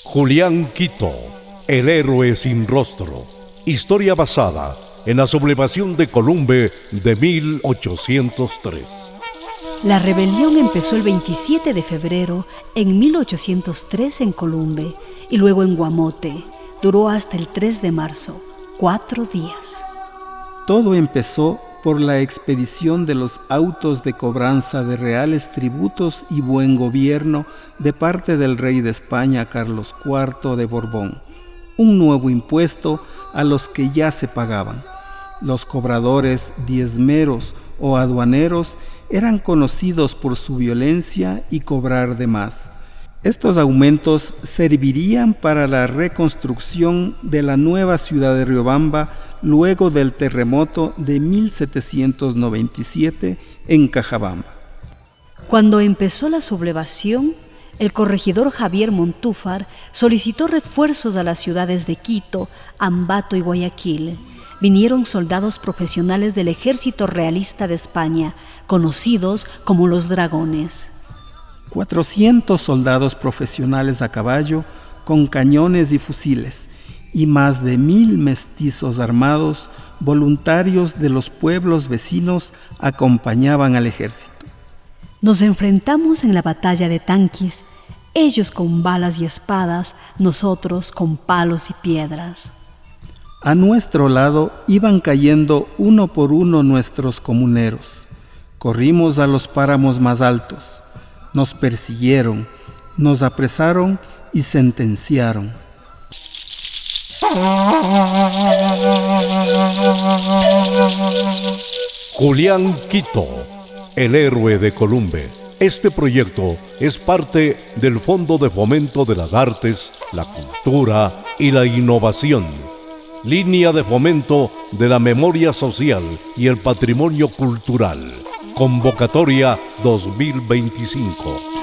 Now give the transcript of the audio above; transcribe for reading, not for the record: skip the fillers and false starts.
Julián Quito, el héroe sin rostro. Historia basada en la sublevación de Columbe de 1803. La rebelión empezó el 27 de febrero en 1803 en Columbe y luego en Guamote. Duró hasta el 3 de marzo, 4 días. Todo empezó por la expedición de los autos de cobranza de reales tributos y buen gobierno de parte del rey de España, Carlos IV de Borbón, un nuevo impuesto a los que ya se pagaban. Los cobradores diezmeros o aduaneros eran conocidos por su violencia y cobrar de más. Estos aumentos servirían para la reconstrucción de la nueva ciudad de Riobamba luego del terremoto de 1797 en Cajabamba. Cuando empezó la sublevación, el corregidor Javier Montúfar solicitó refuerzos a las ciudades de Quito, Ambato y Guayaquil. Vinieron soldados profesionales del Ejército Realista de España, conocidos como los Dragones. 400 soldados profesionales a caballo con cañones y fusiles y más de 1000 mestizos armados, voluntarios de los pueblos vecinos, acompañaban al ejército. Nos enfrentamos en la batalla de Tanquis, ellos con balas y espadas, nosotros con palos y piedras. A nuestro lado iban cayendo uno por uno nuestros comuneros. Corrimos a los páramos más altos. Nos persiguieron, nos apresaron y sentenciaron. Julián Quito, el héroe de Columbe. Este proyecto es parte del Fondo de Fomento de las Artes, la Cultura y la Innovación. Línea de fomento de la memoria social y el patrimonio cultural. Convocatoria 2025.